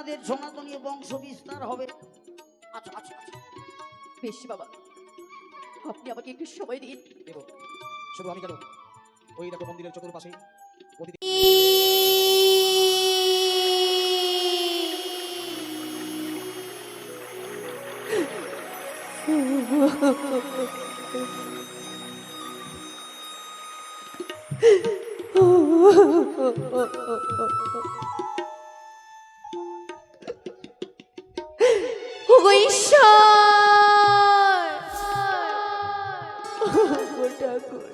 আপনাদের সনাতনী বংশ বিস্তার হবে। আচ্ছা আচ্ছা আচ্ছা, বেশ বাবা, আপনি আমাকে একটু সময় দিন। দেব। শুধু আমি কেন, ওই দেখো মন্দিরের চতুর্পাশে ওগো ঈশ্বর, ওগো ঠাকুর,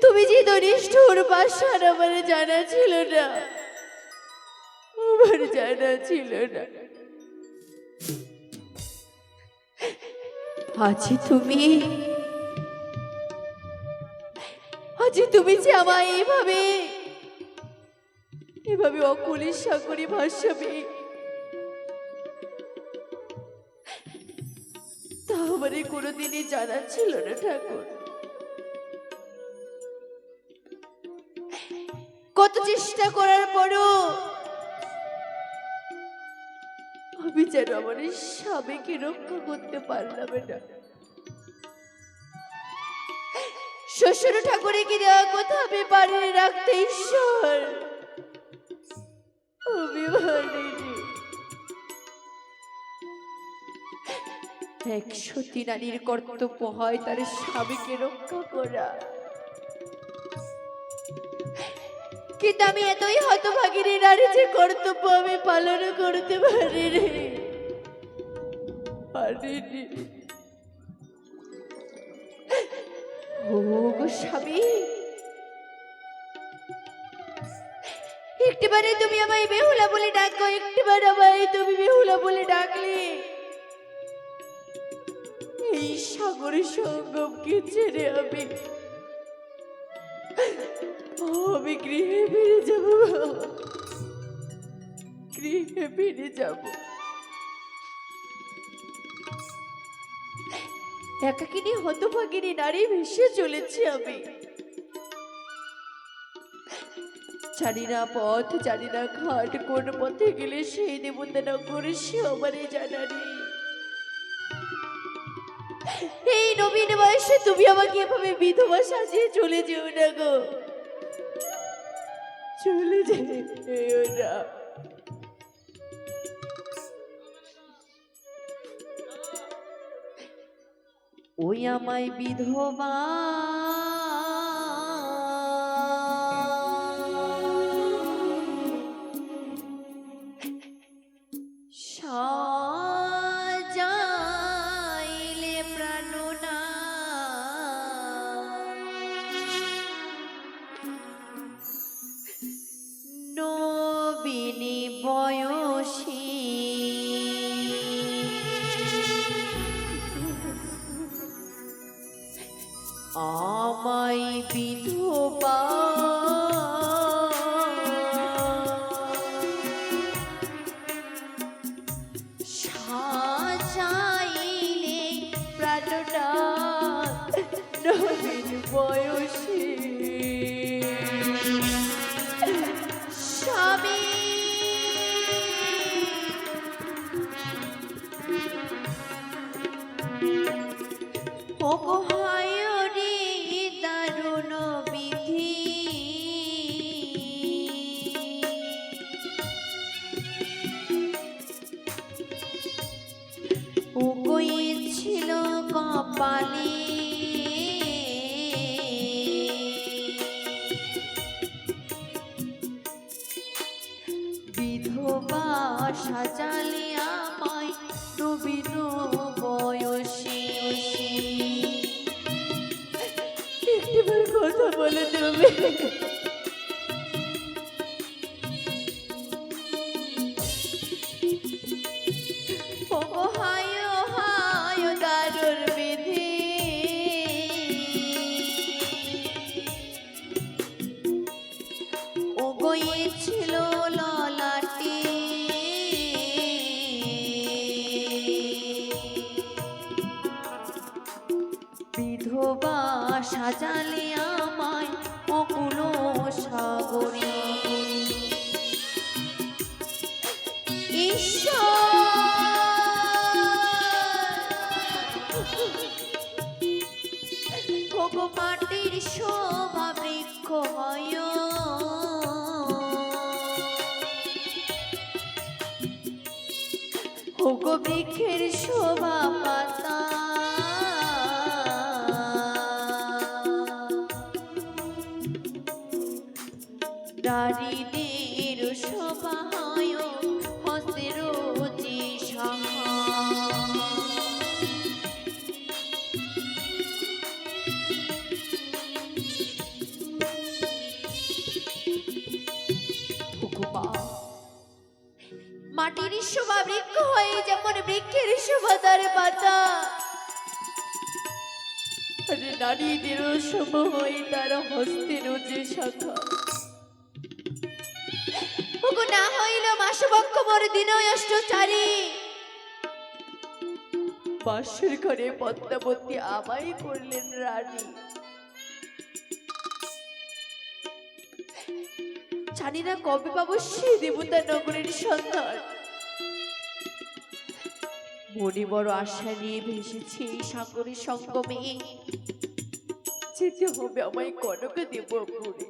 তুমি যে ধনিষ্ঠুর পাশার আমার জানা ছিল না, আমার জানা ছিল না। আজ তুমি যে আমায় এইভাবে অকুলের সাগরে ভাসাবে, তা আমার কোনোদিনই জানা ছিল না ঠাকুর। কত চেষ্টা করার পরও আমি যেন আমার এই স্বামীকে রক্ষা করতে পারলাম না। শ্বশুর ঠাকুরকে দেওয়া কথা আমি বাড়িয়ে রাখতে ঈশ্বর আমি পারিনি। এক সতী নারীর কর্তব্য হয় তার স্বামীকে রক্ষা করা, কিন্তু আমি এতই হতভাগিনী নারী যে কর্তব্য আমি পালন করতে পারিনি। ও গো স্বামী, একটিবারে তুমি আমায় বেহুলা বলে ডাকো, একটিবার আমায় তুমি বেহুলা বলে ডাকলে এই সাগরে সঙ্গমকে ছেড়ে আমি গৃহে ফিরে যাব, গৃহে ফিরে যাব। একাকিনী হতভাগিনী নারী ভেসে চলেছি আমি, জানি না পথ, জানি না ঘাট, কোন পথে গেলে সেই দেবতা নগরে সে আমারে জানা নেই। এই নবীন বয়সে তুমি আমাকে এভাবে বিধবা সাজিয়ে চলে যেও না গো, চলে যেও না। ওই আমায় বিধবা সাজাইলে প্রাণনা, নবীনী বয়সী আমায় বিধবা সাজাইলে প্রাণনা, নবীন বয়সী স্বামী দারুণ বিধি, ও ছিল কপালে বিধবা সাজালে আমায় নবীন বয়সী। একটিবার কথা বলে তুমি, দারুণ বিধি, ও গিয়েছিল ললাটে বিধবা সাজালে আমায় অকুল ওগো মাটির শোভা বৃক্ষ হয়, ওগো বৃক্ষের শোভা পাতা, নারীদের শোভা হয় হস্তের যে শাখা। মাটির শোভা বৃক্ষ হয়ে যেমন বৃক্ষের শোভা তার পাতা, আরে নারীদের শোভা হয় তার হস্তের যে শাখা। ওগো না হইল মাসবক্ষ মোর দিন অষ্টচারী, বাসর ঘরে পদ্মাবতী আমায় করলেন রানী। জানি না কবে পাবো সে দেবতা নগরের সন্ধান, মনে বড় আশা নিয়ে ভেসেছি এই সাগরের সঙ্গমে, যেতে হবে আমায় কনক দেবপুরে।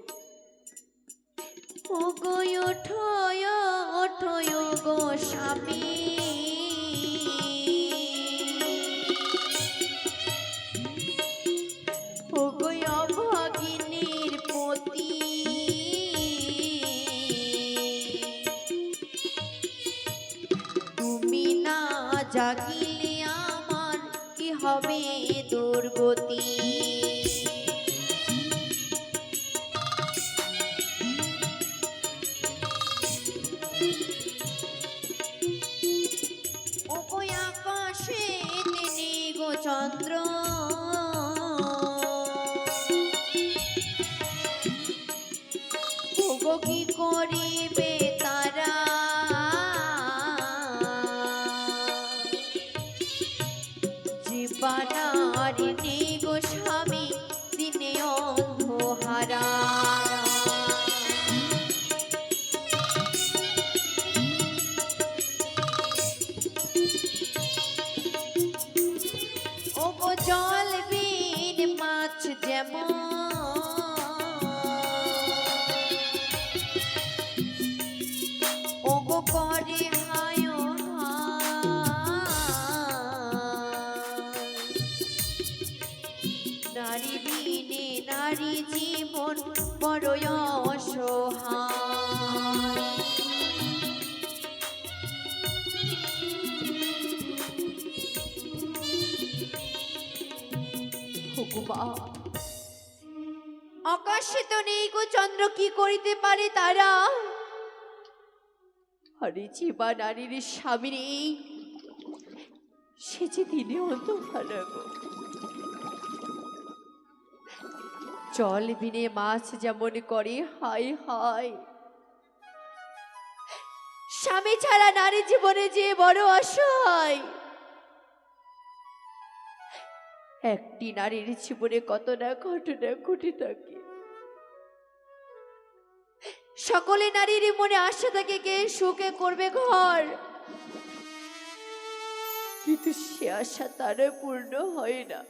ও গো ওঠোয় ওঠোয় গো স্বামী, ও গো অভাগিনীর পতি, তুমি না জাগিলে আমার কি হবে দুর্গতি। ওগো আকাশে তিনি গো চন্দ্র, ওগো কি করিবে তারা, জীবনার নেই গো স্বামী দিনে অন্ধহারা। ওগো জল বিন মাছ যেমন, ওগো করে হায় নারী বিনে নারী জীবন বড় অসহায়। আকাশে তো নেই গো চন্দ্র, কি করিতে পারে তারা, আরে জীবা নারীর স্বামী নেই, সে যে দিনে অন্ধকার গো। জল বিনে মাছ যেমন করে হায় হায়, স্বামী ছাড়া নারী জীবনে যে বড় অসহায়। একটি নারীর জীবনে কত না ঘটনা ঘটে থাকে, সকলে নারীর মনে আশা থাকে কে সুখে করবে ঘর, কিন্তু সে আশা তার পূর্ণ হয় না।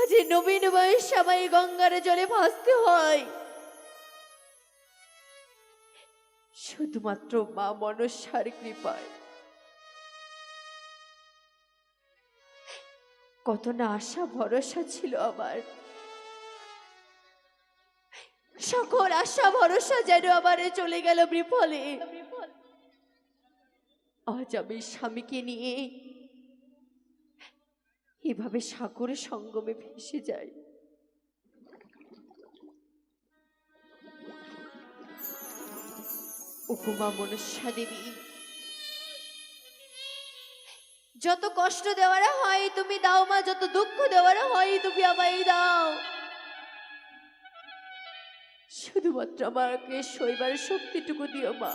আজ নবীন বয়স আমায় গঙ্গার জলে ভাসতে হয়, শুধুমাত্র মা মনসার কৃপায়। কত না আশা ভরসা ছিল আমার, সকল আশা ভরসা যেন আবার চলে গেল বিফলে। আজ আমি স্বামীকে নিয়ে এভাবে সাগরের সঙ্গমে ভেসে যাই। উপমা মনসা দেবী, যত কষ্ট দেওয়ার হয় তুমি দাও মা, যত দুঃখ দেওয়ার হয় তুমি আমায় দাও, শুধুমাত্র আমাকে সইবার শক্তিটুকু দিও মা।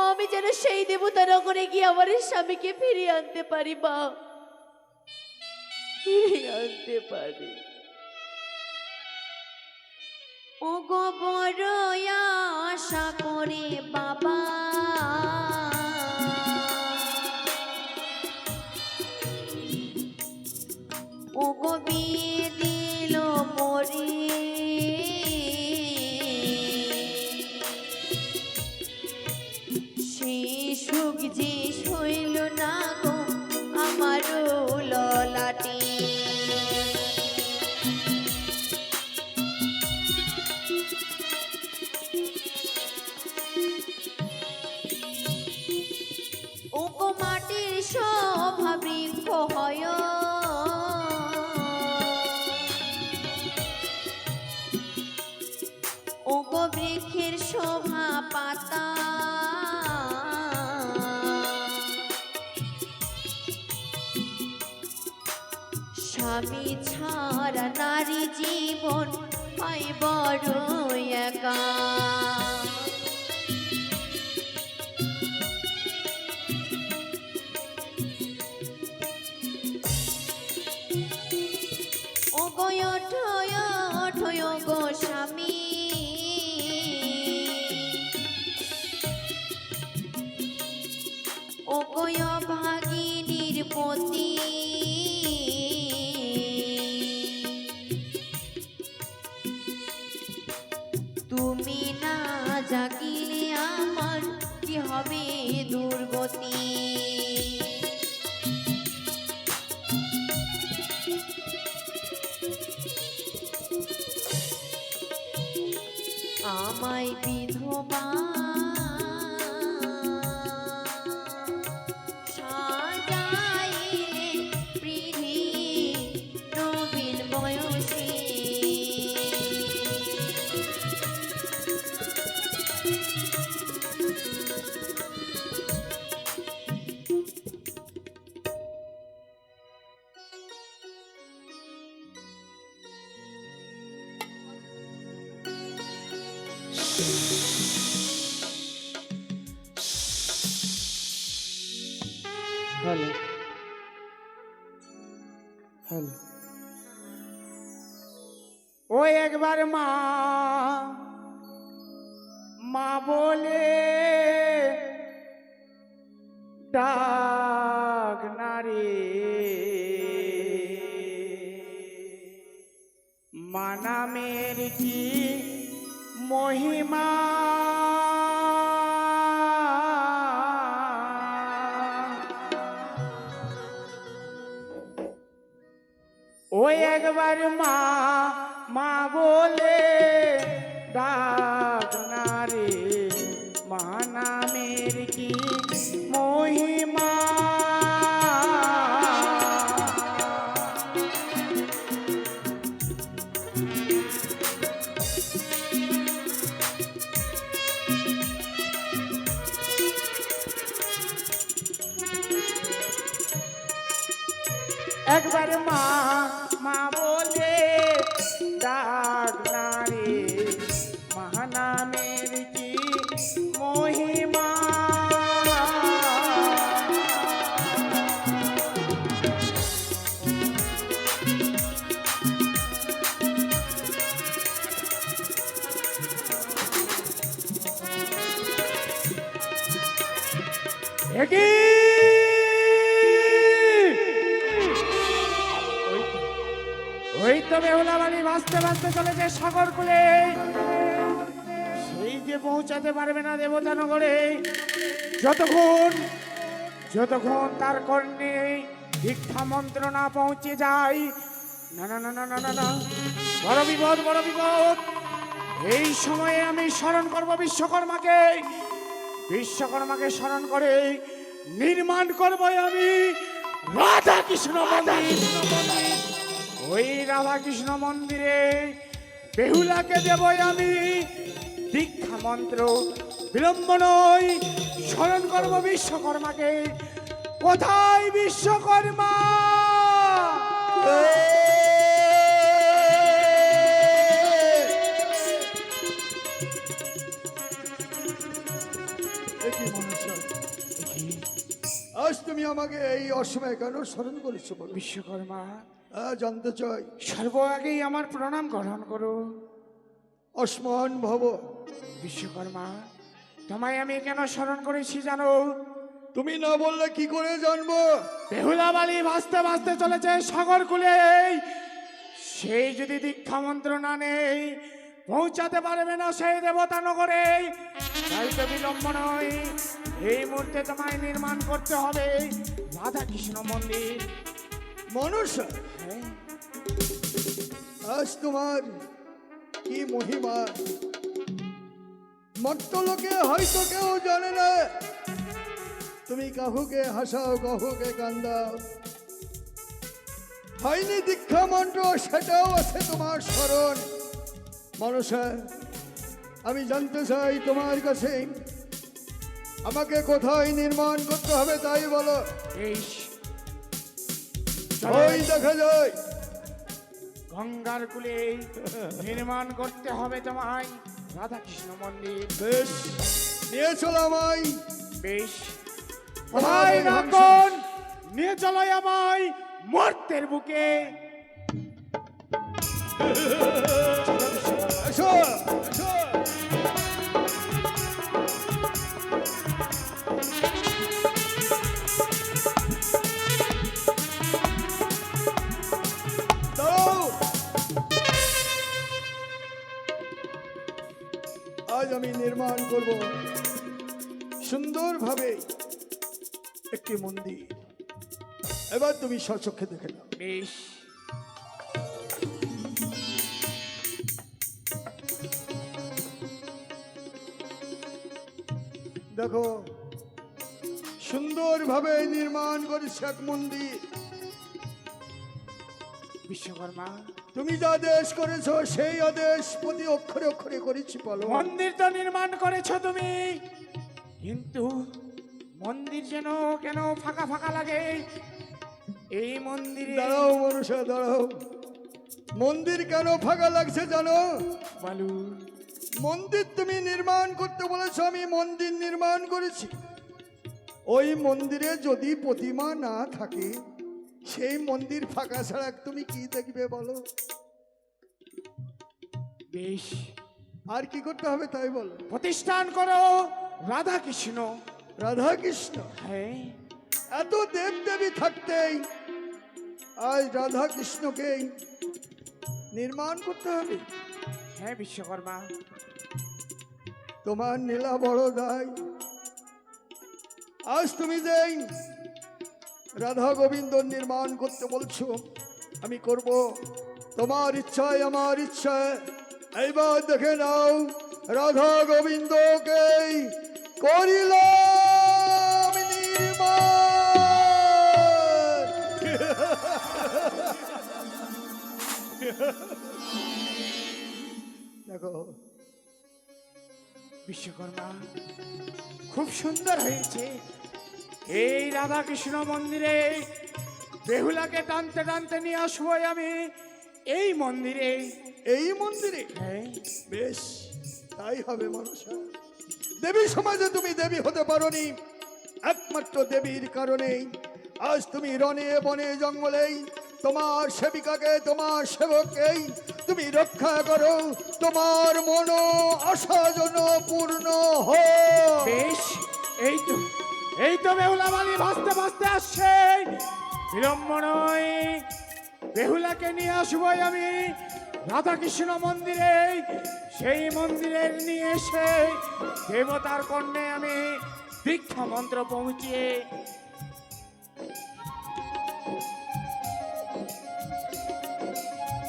আমি যেন সেই দেবতা নগরে গিয়ে আমার স্বামীকে ফিরিয়ে আনতে পারি মা, ফিরিয়ে আনতে পারি। ও গো বড় আশা করে বাবা ও গো বিয়ে দিল মরে সেই সুখ যে সইল না গো আমারও ললাটে ও গো মাটির শোভা বৃক্ষ হয় ও গো বৃক্ষের শোভা পাতা স্বামী ছাড়া নারী জীবন হয় বড় একা ও গো ওঠো গো স্বামী ও গো ভাগিনীর পতি তুমি না জাগিলে আমার কি হবে দুর্গতি আমায় বিধবা সাজাইলে পৃথি নবীন বয়সে হ্যালো হ্যালো ওই একবার মা মা বলে ডাক নারে মা নামের কি মহিমা ওই একবার মা মা বলে ডাক নারে মা নামের কি মহিমা একবার মা মা বলে ডাক নারে মহানামের কি মহিমা একই ওই তো বেহুলা বাড়ি ভাসতে ভাসতে চলেছে সাগর কুলে সেই যে পৌঁছাতে পারবে না দেবতানগরে যতক্ষণ যতক্ষণ তার কর্ণে দীক্ষা মন্ত্র না পৌঁছে যায় না না না না না না না বড় বিপদ বড় বিপদ এই সময়ে আমি স্মরণ করব বিশ্বকর্মাকে বিশ্বকর্মাকে স্মরণ করে নির্মাণ করব আমি রাধা কৃষ্ণ মন্দির ওই রাধা কৃষ্ণ মন্দিরে বেহুলাকে দেব আমি দীক্ষা মন্ত্র বিলম্ব নয় স্মরণ করব বিশ্বকর্মাকে কোথায় বিশ্বকর্মা আজ তুমি আমাকে এই অসময়ে কেন স্মরণ করেছো বলো? বিশ্বকর্মা জানতে চাই। সর্বআগেই আমার প্রণাম গ্রহণ করো। অসমান ভব। বিশ্বকর্মা, তোমায় আমি কেন স্মরণ করেছি জানো? তুমি না বললে কি করে জানবো? বেহুলা বালি ভাসতে ভাসতে চলেছে সাগর কূলে, সেই যদি দীক্ষা মন্ত্র না নেই পৌঁছাতে পারবে না সেই দেবতা নগরে। তাই তো বিলম্ব নয়, এই মুহূর্তে তোমায় নির্মাণ করতে হবে রাধা কৃষ্ণ মন্দির। মনসা, হ্যাঁ, আজ তোমার কি মহিমা মর্তলোকে হয়তো কেউ জানে না। তুমি কাহুকে হাসাও, কাহুকে কান্দাও। হয়নি দীক্ষা মন্ত্র, সেটাও আছে তোমার স্মরণ। মনসা, আমি জানতে চাই তোমার কাছে আমাকে কোথায় নির্মাণ করতে হবে তাই বলো। এই ওই দেখা যায় গঙ্গার কূলে নির্মাণ করতে হবে তোমায় রাধা কৃষ্ণ মন্দির। বেশ, নিয়ে চলো আমায়। বেশ, কোথায় রাখুন, নিয়ে চলো আমায় মর্তের বুকে। এসো, এসো। দাঁড়াও। আজ আমি নির্মাণ করব সুন্দরভাবে একটি মন্দির। এবার তুমি স্বচক্ষে দেখে নাও। বেশ, দেখো, সুন্দরভাবে নির্মাণ করেছে এক মন্দির। বিশ্বকর্মা, তুমি যা আদেশ করেছো সেই আদেশ প্রতি অক্ষরে অক্ষরে করেছি পালন। মন্দির তো নির্মাণ করেছো তুমি, কিন্তু মন্দির যেন কেন ফাঁকা ফাঁকা লাগে। এই মন্দিরে দাঁড়াও মনুষ্য, দাঁড়াও। মন্দির কেন ফাঁকা লাগছে জানো? বালু, মন্দির তুমি নির্মাণ করতে বলেছো, আমি মন্দির নির্মাণ করেছি। ওই মন্দিরে যদি প্রতিমা না থাকে, সেই মন্দির ফাঁকা ছাড়া তুমি কি দেখবে বলো? বেশ, আর কি করতে হবে তাই বলো। প্রতিষ্ঠান করো রাধা কৃষ্ণ। রাধা কৃষ্ণ, হ্যাঁ, এত দেব দেবী থাকতেই আজ রাধা কৃষ্ণকে নির্মাণ করতে হবে। হ্যাঁ বিশ্বকর্মা, তোমার নীলা বড় দায়। আজ তুমি যে রাধা গোবিন্দ নির্মাণ করতে বলছো, আমি করব তোমার ইচ্ছায় আমার ইচ্ছায়। এইবার দেখে নাও, রাধা গোবিন্দকে করিলাম নির্মাণ। দেখো বিশ্বকর্মা, খুব সুন্দর হয়েছে। এই রাধা কৃষ্ণ মন্দিরে বেহুলাকে টানতে টানতে নিয়ে আসবো আমি এই মন্দিরে। এই মন্দিরে হ্যাঁ, বেশ, তাই হবে মনসা। দেবী সমাজে তুমি দেবী হতে পারোনি, একমাত্র দেবীর কারণেই আজ তুমি রনে বনে জঙ্গলেই তোমার সেবিকাকে, তোমার সেবককেই তুমি রক্ষা করো। তোমার মন আশা যেন পূর্ণ হয়। বেশ, এই তো বেহুলা বালি ভাসতে ভাসতে আসছে। বিলম্ব নয়, বেহুলাকে নিয়ে আসবো আমি রাধা কৃষ্ণ মন্দিরে। সেই মন্দিরের নিয়ে এসে দেবতার কর্ণে আমি দীক্ষা মন্ত্র পৌঁছিয়ে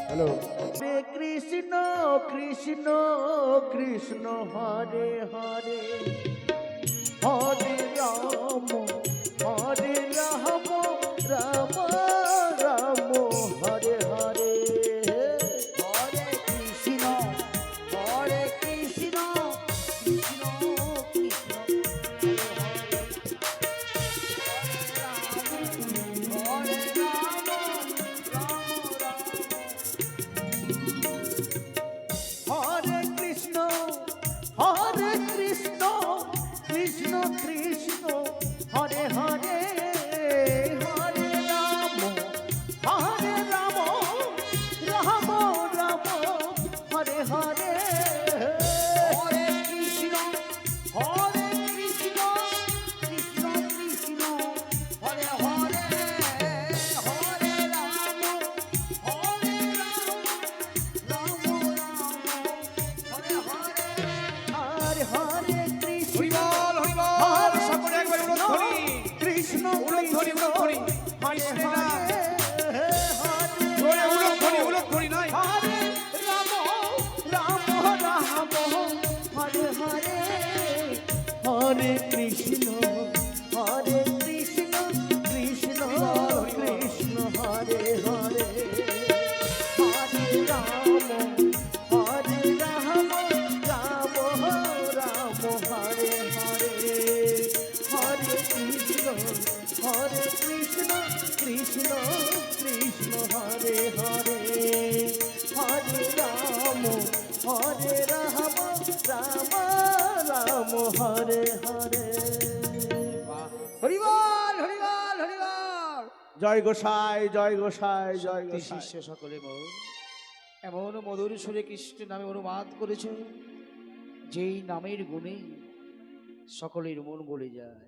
হ্যালো, হরে কৃষ্ণ কৃষ্ণ কৃষ্ণ হরে হরে, হরে রাম রাম রাম হরে হরে, হরে কৃষ্ণ কৃষ্ণ কৃষ্ণ হরে রাম হরে কৃষ্ণ কৃষ্ণ কৃষ্ণ হরে হরে, হরে রাম হরে কৃষ্ণ হরে কৃষ্ণ কৃষ্ণ কৃষ্ণ হরে হরে হরে রাম হরে রাম রাম রাম হরে হরে আর হরে কৃষ্ণ হরিবল হরিবল সকলে একবার উলধ্বনি কৃষ্ণ উলধ্বনি উলধ্বনি মাইসে না জোরে উলধ্বনি উলধ্বনি নাই হরে রাম রাম রাম হরে হরে হরে কৃষ্ণ হরে কৃষ্ণ কৃষ্ণ কৃষ্ণ হরে হরে হরে রাম হরে রাম রাম রাম হরে হরে হরে কৃষ্ণ কৃষ্ণ কৃষ্ণ হরে হরে হরে রাম রাম রাম হরে হরে হরিবল হরিবল হরিবল জয় গোসাই জয় গোসাই জয় সত্যি গোসাই শিষ্য সকলে মোর এমন মধুর সুরে কৃষ্ণ নামে অনুবাদ করেছ যেই নামের গুণে সকলের মন গলে যায়।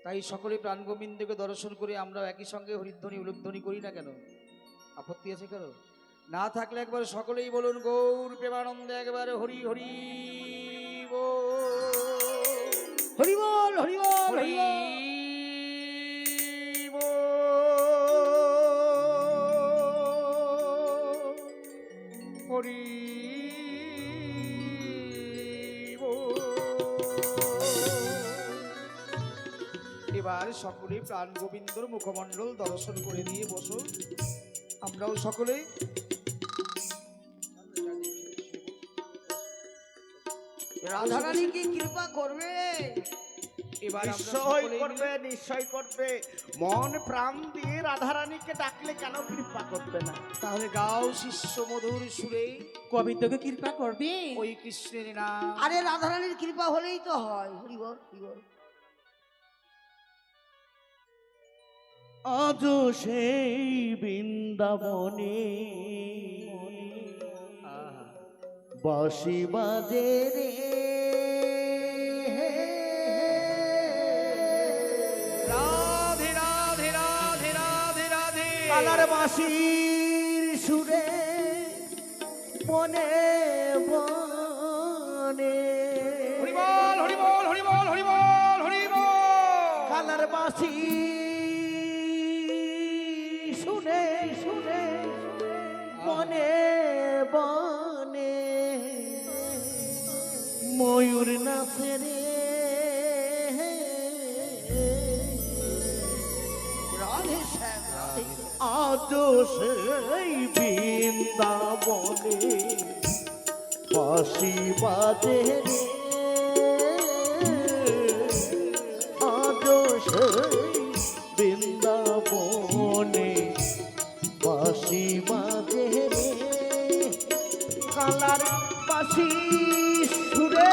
তাই সকলে প্রাণ গোবিন্দকে দর্শন করে আমরা একই সঙ্গে হরিধ্বনি উলধ্বনি করি না কেন? আপত্তি আছে কারো? না থাকলে একবার সকলেই বলুন গৌর প্রেমানন্দে একবার হরি হরি হরিবল হরিবল হরি হরি এবার সকলে প্রাণ গোবিন্দর মুখমণ্ডল দর্শন করে দিয়ে বসো। আমরাও সকলে রাধারানী কি কৃপা করবে? এবার আমরা নিশ্চয় সকলেই করবে নিশ্চয় করবে মন প্রাণ দিয়ে রাধারানীকে ডাকলে কেন কৃপা করবে না? তাহলে গাও শিষ্য মধুর সুরে কবিতাকে কৃপা করবে। ওই কৃষ্ণের নাম। আরে রাধারানীর কৃপা হলেই তো হয়। হরিবল হরিবল আজ সেই বৃন্দাবনে বাঁশি বাজে রে রাধে রাধে রাধে রাধে রাধে কালার বাঁশির সুরে বনে বনে হরিবল হরিবল হরিবল হরিবল হরিবল কালার বাঁশি শুনে শুনে বনে বনে ময়ূর নাচে রে রাধে শ্যাম রাধে আজ সেই বৃন্দাবনে বাঁশি বাজে রে আজ সেই বৃন্দাবনে বাঁশি বাজে রে কালার বাঁশি সুরে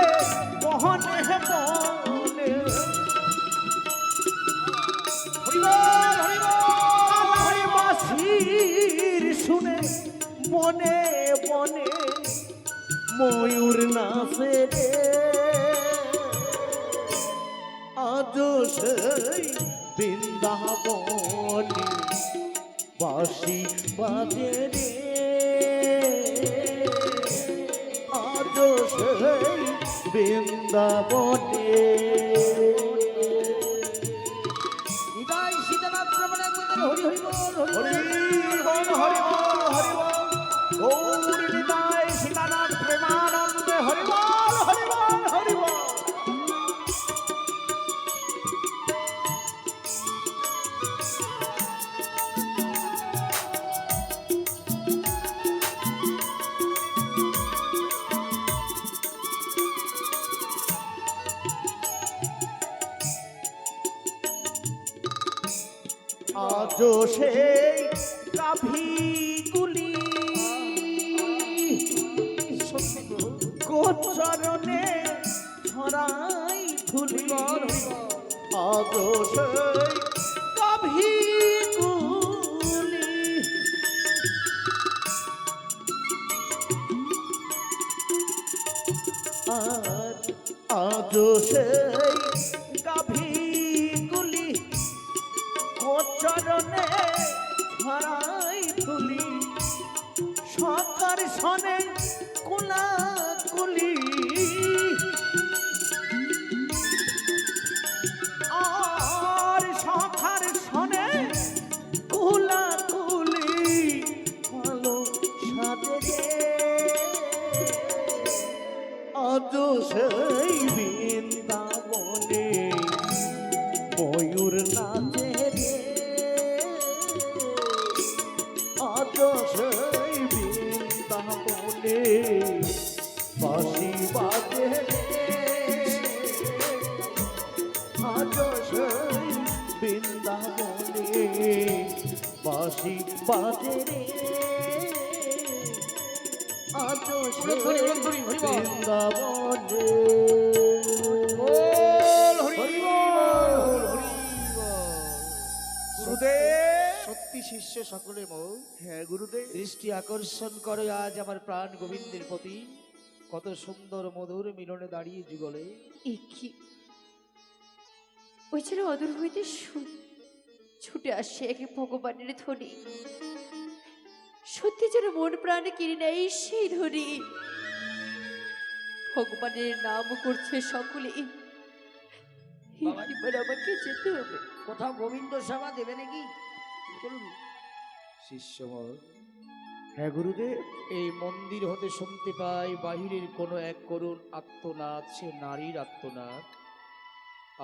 বহনে বনে হরিবল হরিবল বাঁশির শুনে বনে বনে ময়ূর নাচে রে আজ সেই বৃন্দাবনে বাঁশি বাজে রে আজ সেই বৃন্দাবনে হৃদয় সীতানাথ প্রমাণের মধ্যে হরি হরি বল হরি হরিবল হরিবল হরিবল গৌর নিতাই সীতানাথ প্রেমানন্দে হরিবল হরিবল হরিবল আজ সেই গাভীগুলি গোচরণে ছড়াই ধুলি আজ সেই গাভীগুলি আর আজও সেই গাভীগুলি গোচরণে ছড়াই তুলি সকার সনে কুলাকুলি আর সকার সনে কুলাকুলি ভালো সাজে রে আজ সেই বৃন্দাবনে ময়ূর নাচে রে আজ সেই বৃন্দাবনে বাঁশি বাজে রে আজ সেই বৃন্দাবনে বাঁশি বাজে রে আজ সেই বৃন্দাবনে সত্যি শিষ্য সকলে মৌ হ্যাঁ গুরুদেব দৃষ্টি আকর্ষণ করে আজ আমার প্রাণ গোবিন্দের প্রতি কত সুন্দর মধুর মিলনে দাঁড়িয়ে যুগলে এ কি ওই ছেলে অদূর হইতে ছুটে আসছে একে ভগবানের ধ্বনি, সত্যি যেন মন প্রাণ কিনে নেয় সেই ধ্বনি। ভগবানের নাম করছে সকলে, এবার আমাকে যেতে হবে। কোথাও গোবিন্দ সেবা দেবে নাকি? চলুন। শিষ্য মৌ হ্যাঁ গুরুদেব এই মন্দির হতে শুনতে পাই বাহিরের কোনো এক করুণ আত্মনাদ, সে নারীর আত্মনাদ।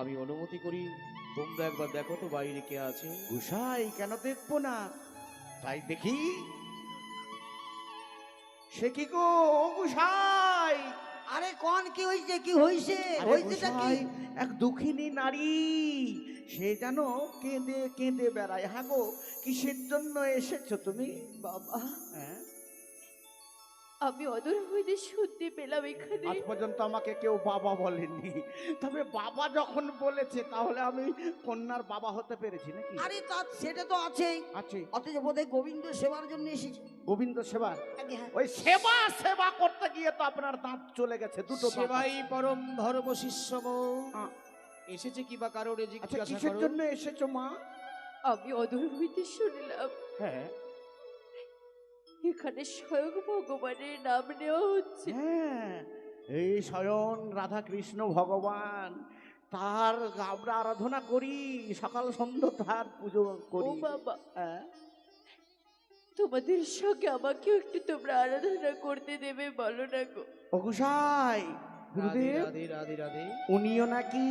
আমি অনুমতি করি তোমরা একবার দেখো তো বাইরে কে আছে। গোসাই কেন দেখবো না, তাই দেখি। সে কি গো গোসাই? আরে কোন কি হইছে? কি হইছে? আরে হইছেটা কি? গোসাই, এক দুঃখিনী নারী, সে যেন কেঁদে কেঁদে বেড়ায়। হ্যাঁ গো, কিসের জন্য এসেছো তুমি? বাবা, হ্যাঁ, আমি অদূর হইতে শুনতে পেলাম এখানে আজ পর্যন্ত আমাকে কেউ বাবা বলেনি, তবে বাবা যখন বলেছে তাহলে আমি কন্যার বাবা হতে পেরেছি নাকি? আরে তা সেটা তো আছেই, আছে অথচ বোধহয় গোবিন্দ সেবার জন্য এসেছে। গোবিন্দ সেবা। আগে হ্যাঁ। ওই সেবা সেবা করতে গিয়ে তো আপনার দাঁত চলে গেছে, দুটো দাঁত। সেবাই পরম ধর্ম শিষ্য মৌ। আ- এসেছে কি বা কারোর আচ্ছা, জিজ্ঞাসা কিসের করো। জন্য এসেছো মা? আমি অদূর হইতে শুনলাম হ্যাঁ এখানে স্বয়ং ভগবানের নাম নেওয়া হচ্ছে। হ্যাঁ, এই স্বয়ং রাধা কৃষ্ণ ভগবান, তার আমরা আরাধনা করি, সকাল সন্ধ্যা তার পুজো ও করি। বাবা, হ্যাঁ, তোমাদের সঙ্গে আমাকেও একটু তোমরা আরাধনা করতে দেবে, বলো না গো। ও গোসাই, রাধে গুরুদেব রাধে রাধে রাধে। উনিও নাকি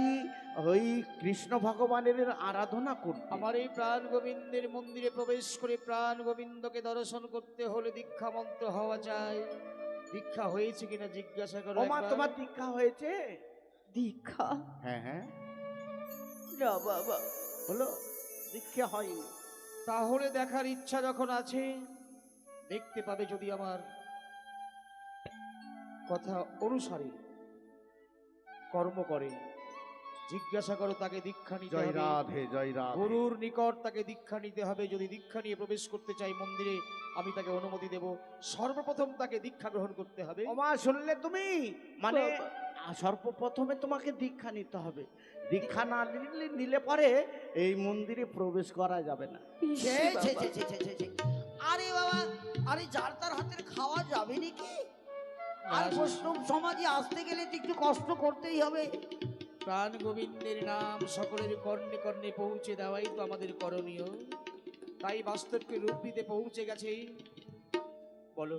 ওই কৃষ্ণ ভগবানের আরাধনা করতেন। আমার এই প্রাণ গোবিন্দের মন্দিরে প্রবেশ করে প্রাণ গোবিন্দকে দর্শন করতে হলে দীক্ষা মন্ত্র হওয়া চাই। দীক্ষা হয়েছে কিনা জিজ্ঞাসা করো ও মা, একবার। তোমার দীক্ষা হয়েছে? দীক্ষা? হ্যাঁ হ্যাঁ, না বাবা, হলো, দীক্ষা হয়নি। তাহলে দেখার ইচ্ছা যখন আছে, দেখতে পাবে যদি আমার কথা অনুসারে কর্ম করে। জিজ্ঞাসা করো তাকে দীক্ষা নিতে জয় হবে। রাধে, জয় রাধে। গুরুর নিকট তাকে দীক্ষা নিতে হবে। যদি দীক্ষা নিয়ে প্রবেশ করতে চাই মন্দিরে, আমি তাকে অনুমতি দেব। সর্বপ্রথম তাকে দীক্ষা গ্রহণ করতে হবে। ও মা, শুনলে তুমি? মানে বাবা। সর্বপ্রথমে তোমাকে দীক্ষা নিতে হবে। দীক্ষা না নিলে পরে এই মন্দিরে প্রবেশ করা যাবে না। পিসি ছে, ছে, বাবা। ছে, ছে, ছে, ছে, ছে। আরে বাবা, আরে যার তার হাতের খাওয়া যাবে নাকি? আর না, বৈষ্ণব সমাজে আসতে গেলে তো একটু কষ্ট করতেই হবে। প্রাণ গোবিন্দের নাম সকলের কর্ণে কর্ণে পৌঁছে দেওয়াই তো আমাদের করণীয়। তাই বাস্তবকে রূপ দিতে পৌঁছে গেছে। বলো,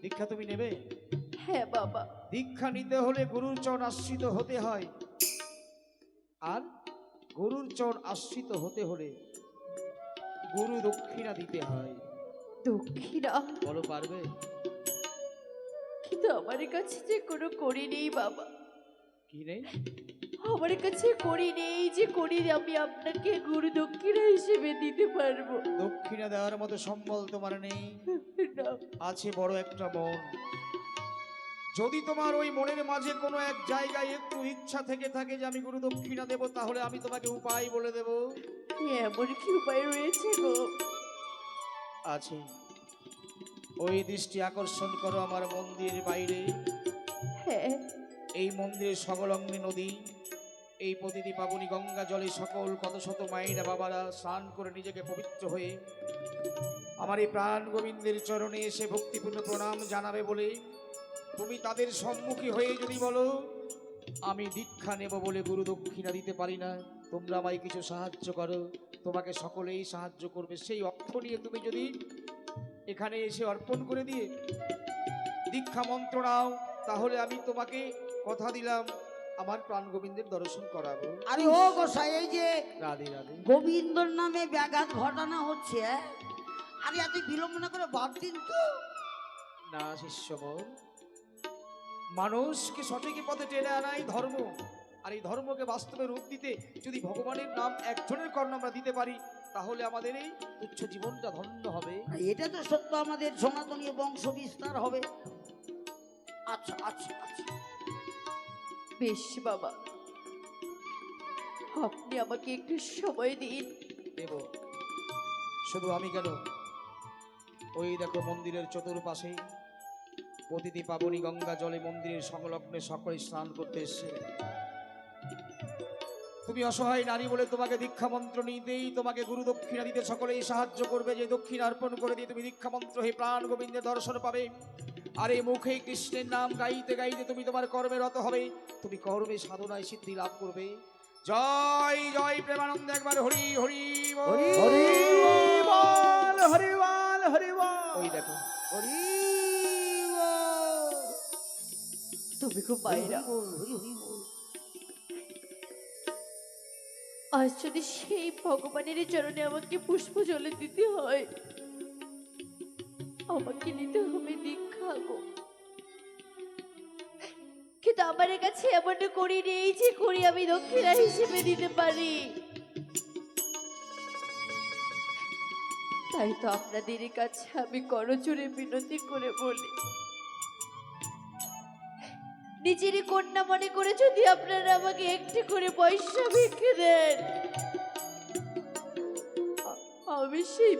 দীক্ষা তুমি নেবে? হ্যাঁ বাবা, দীক্ষা নিতে হলে গুরুর চরণ আশ্রিত হতে হয়, আর গুরুর চরণ আশ্রিত হতে হলে গুরু দক্ষিণা দিতে হয়। দক্ষিণা? বলো, পারবে? কিন্তু আমার কাছে যে কোনো করি নেই বাবা, কি নেই? আমার কাছে করি নেই যে করি আমি আপনাকে গুরু দক্ষিণা হিসেবে দিতে পারবো। দক্ষিণা দেওয়ার মতো সম্বল তোমার নেই। না, আছে বড় একটা মন। যদি তোমার ওই মনের মাঝে কোনো এক জায়গায় একটু ইচ্ছা থেকে থাকে যে আমি গুরু দক্ষিণা দেব, তাহলে আমি তোমাকে উপায় বলে দেব। এমন কি উপায় রয়েছে গো? আছে। ওই দৃষ্টি আকর্ষণ করো আমার মন্দিরের বাইরে। হ্যাঁ, এই মন্দিরের সংলগ্নে নদী, এই প্রতিটি পাবনী গঙ্গা জলে সকল কত শত মায়েরা বাবারা স্নান করে নিজেকে পবিত্র হয়ে আমার এই প্রাণ গোবিন্দের চরণে এসে ভক্তিপূর্ণ প্রণাম জানাবে বলে তুমি তাদের সম্মুখী হয়ে যদি বলো আমি দীক্ষা নেব বলে গুরু দক্ষিণা দিতে পারি না, তোমরা আমায় কিছু সাহায্য করো, তোমাকে সকলেই সাহায্য করবে, সেই অর্থ নিয়ে তুমি যদি এখানে এসে অর্পণ করে দিয়ে দীক্ষা মন্ত্র নাও, তাহলে আমি তোমাকে কথা দিলাম আমার প্রাণ গোবিন্দের দর্শন করাবো। আরে ও গোসাই, এই যে রাধে রাধে। গোবিন্দর নামে ব্যাঘাত ঘটানো হচ্ছে, আরে এত বিলম্ব না করে বাদ দিন তো। না শিষ্যবর, মানুষকে সঠিক পথে টেনে আনাই ধর্ম, আর এই ধর্মকে বাস্তবে রূপ দিতে যদি ভগবানের নাম একজনের কর্ণ আমরা দিতে পারি, তাহলে আমাদের এই তুচ্ছ জীবনটা ধন্য হবে। এটা তো সত্য, আমাদের সনাতনী বংশ বিস্তার হবে। আচ্ছা আচ্ছা আচ্ছা, বেশ বাবা, আপনি আমাকে একটু সময় দিন। দেব, শুধু আমি কেন, ওই দেখো মন্দিরের চতুর্পাশে প্রতিটি পাবনী গঙ্গা জলে মন্দিরের সংলগ্নে সকলে স্নান করতে এসছে। তুমি অসহায় নারী বলে তোমাকে দীক্ষা মন্ত্র নিতেই, তোমাকে গুরু দক্ষিণা দিতে সকলেই সাহায্য করবে, যে দক্ষিণা অর্পণ করে দিয়ে তুমি দীক্ষা মন্ত্র হে প্রাণ গোবিন্দের দর্শন পাবে। আর এই মুখে কৃষ্ণের নাম গাইতে গাইতে তুমি তোমার কর্মে রত হবে, তুমি কর্মে সাধনায় সিদ্ধি লাভ করবে। জয় জয় প্রেমানন্দ, একবার হরি হরি বল। হরি বল, হরি বল, হরি বল। ওই দেখো হরি তুমি খুব বাইরা, বল, হরি হরি বল। আজ যদি সেই ভগবানের চরণে আমাকে পুষ্প জলে দিতে হয়, আমাকে নিতে হবে দীক্ষা গো। কিন্তু আমার কাছে এমনটা করি নেই যে করি আমি দক্ষিণা হিসেবে দিতে পারি। তাই তো আপনাদের কাছে আমি করজোড়ে বিনতি করে বলি, নিজেরই কন্যা মনে করে যদি আপনারা আমাকে একটি করে পয়সা ভিক্ষে দেন, আমি সেই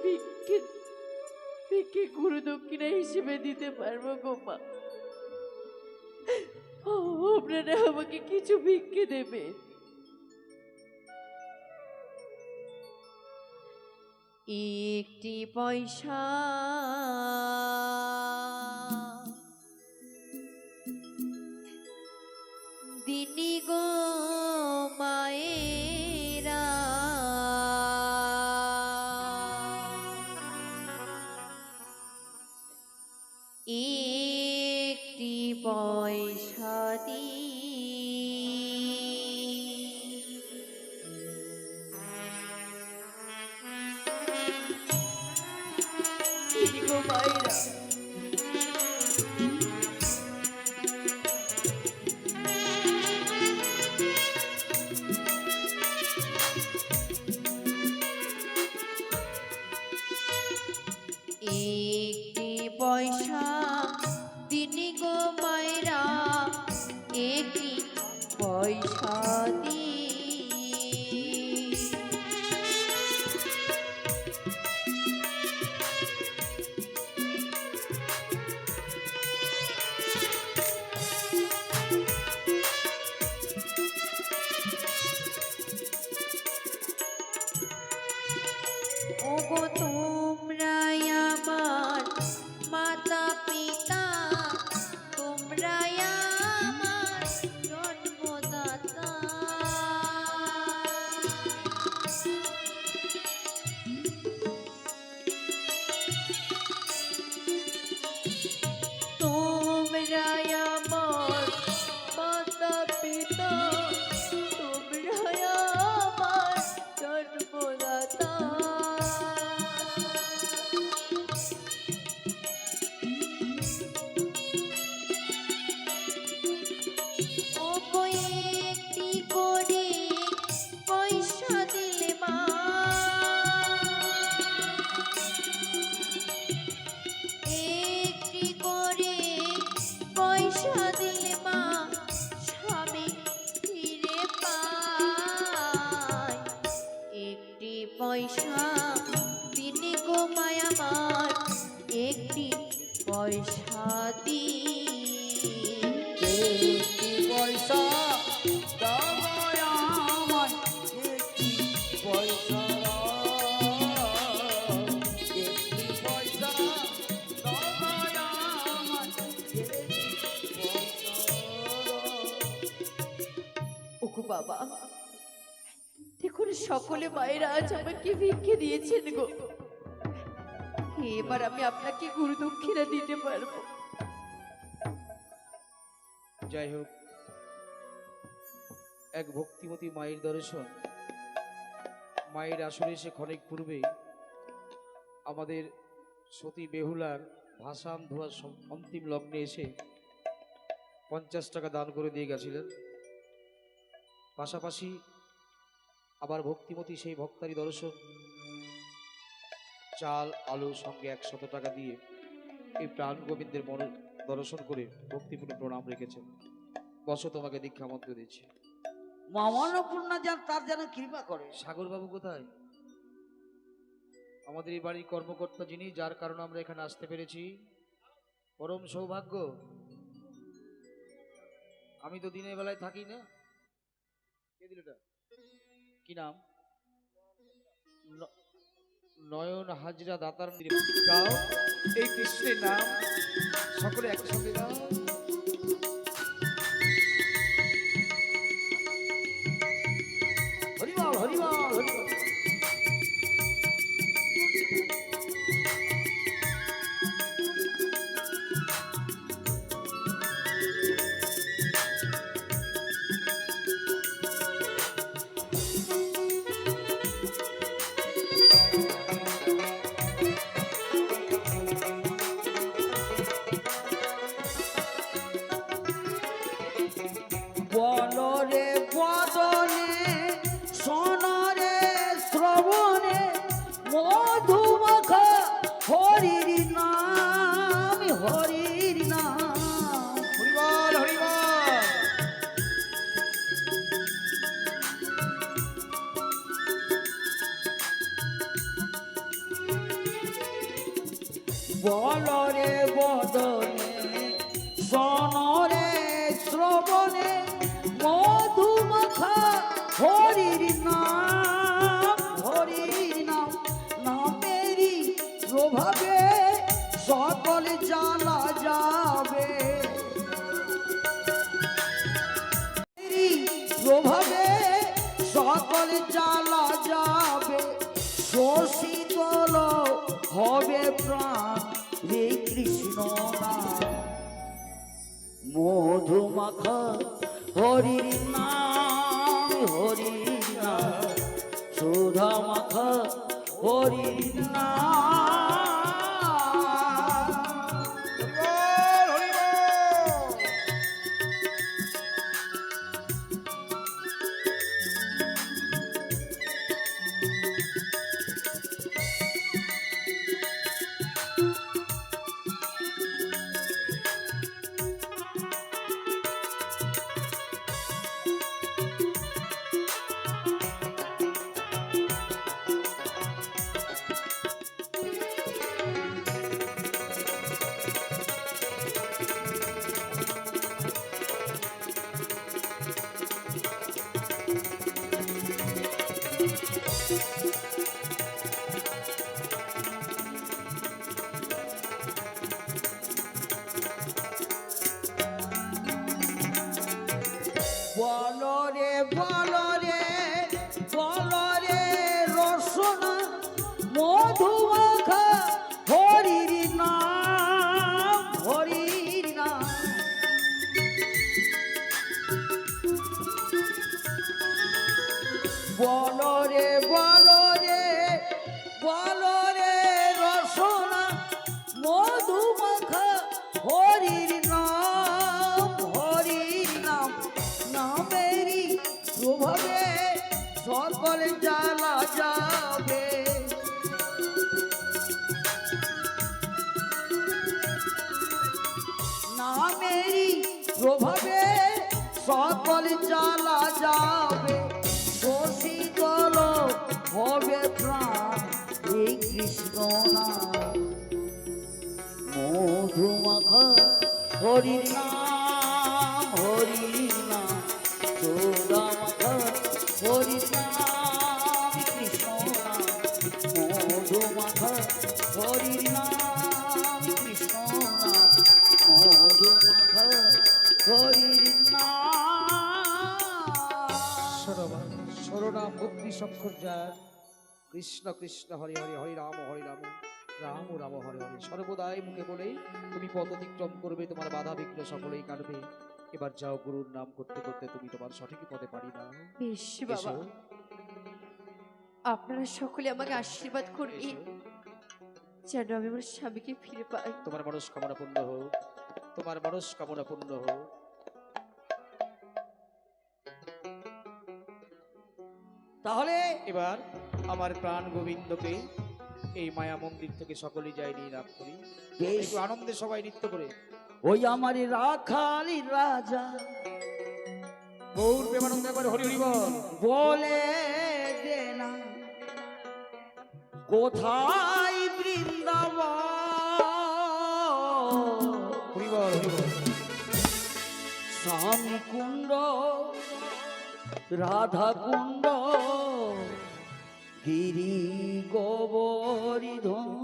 ভিক্ষে গুরু দক্ষিণা হিসেবে দিতে পারবো গো মা। আপনারা আমাকে কিছু ভিক্ষে দেবে। একটি পয়সা দিনি গো মায়েরা, একটি পয়সা দিনি গো মায়েরা। একটি পয়সা দিনি গো মায়েরা, একটি পয়সা দি। ওগো তোমরাই আমার মাতা পিতা, তোমরাই আমার জন্মদাতা। বাবা, দেখুন সকলে মায়েরা আজ আমাকে ভিক্ষে দিয়েছেন গো। এবার আমি আপনাকে গুরু দক্ষিণা দিতে পারবো। যাই হোক, এক ভক্তিমতী মায়ের দর্শন। মায়ের আসরে এসে ক্ষণিক পূর্বে আমাদের সতী বেহুলার ভাসান ধোয়ার অন্তিম লগ্নে এসে 50 টাকা দান করে দিয়ে গেছিলেন। পাশাপাশি আবার ভক্তিমতী সেই ভক্তারি দর্শন চাল আলু সঙ্গে 100 টাকা দিয়ে এই প্রাণ গোবিন্দের মন দর্শন করে ভক্তিপূর্ণ প্রণাম রেখেছেন। বসো, তোমাকে দীক্ষা মন্ত্র দিচ্ছি। মামান্নপূর্ণা যান তার যেন কৃপা করে। সাগরবাবু কোথায়? আমাদের এই বাড়ির কর্মকর্তা যিনি, যার কারণে আমরা এখানে আসতে পেরেছি, পরম সৌভাগ্য। আমি তো দিনের বেলায় থাকি না। কে দিল এটা? কি নাম? নয়ন হাজরা দাতার গাও এই কৃষ্ণের নাম, সকলে একসঙ্গে গাও। হরিবল হরিবল হরিবল। বলরে বদনে সোনরে শ্রবণে মধুমাখা হরির নাম হরির নাম। হরিবল হরিবল। বলরে বদনে সোনরে শ্রবণে মধুমাখা হরির নাম হরির নাম। নামেরই প্রভাবে সকল জানা যাবে, প্রভাবে সকল জানা যাবে। শোষিতল হবে প্রাণ রে কৃষ্ণ নাম। মধুমাখা হরির নাম হরির নাম। সুধা মাখা হরির নাম। বলরে বলরে বলরে রসনা মধুমাখা হরির নাম হরির নাম। বলরে বলরে বলরে রসনা মধুমাখা হরির নাম হরির নাম। নামেরই প্রভাবে সকল জানা যাবে। নামেরই প্রভাবে সকল জানা যাবে। শোষিতল হবে প্রাণ এই কৃষ্ণ নাম। মধুমাখা হরির নাম হরির নাম। সুধা মাখা হরির নাম কৃষ্ণ নাম। মধুমাখা হরির নাম কৃষ্ণ নাম। মধুমাখা হরির নাম। অক্ষর যার কৃষ্ণ কৃষ্ণ হরে হরে হরে রাম রাম রাম হরে হরে সর্বদাই মুখে বলে তুমি পথ অতিক্রম করবে, তোমার বাধা বিঘ্ন সকলেই কাটবে। এবার যাও, গুরুর নাম করতে করতে তুমি তোমার সঠিক পথে পারি না। বেশ বাবা, আপনারা সকলে আমাকে আশীর্বাদ করবেন যেন আমি আমার স্বামীকে ফিরে পাই। তোমার মনস্কামনা পূর্ণ হোক, তোমার মনস্কামনা পূর্ণ হোক। তাহলে এবার আমার প্রাণ গোবিন্দকে এই মায়া মন্দির থেকে সকলেই যাই নিয়ে লাভ করি। বেশ, একটু আনন্দে সবাই নৃত্য করে। ওই আমার রাখালি রাজা গৌর প্রেমানন্দ একবার হরি হরি বল। বলে দে না কোথায় বৃন্দাবন, হরি বল হরি বল। স্বামী কুণ্ড রাধা কুণ্ড গিরি গোবরিধন।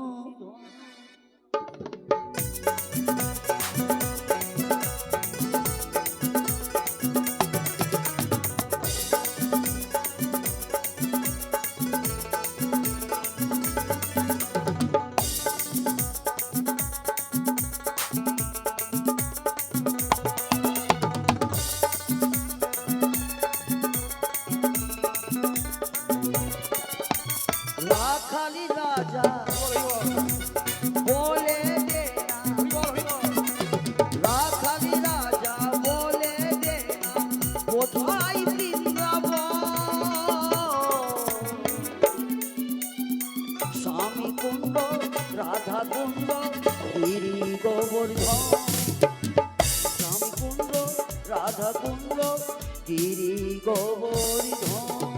রাখালি রাজা বলে দে না, রাখালি রাজা বলে দে না কোথায় বৃন্দাবন, স্বামী কুণ্ড রাধা কুণ্ড গিরি গোবর্ধন, স্বামী কুণ্ড রাধা কুণ্ড গিরি গোবর্ধন।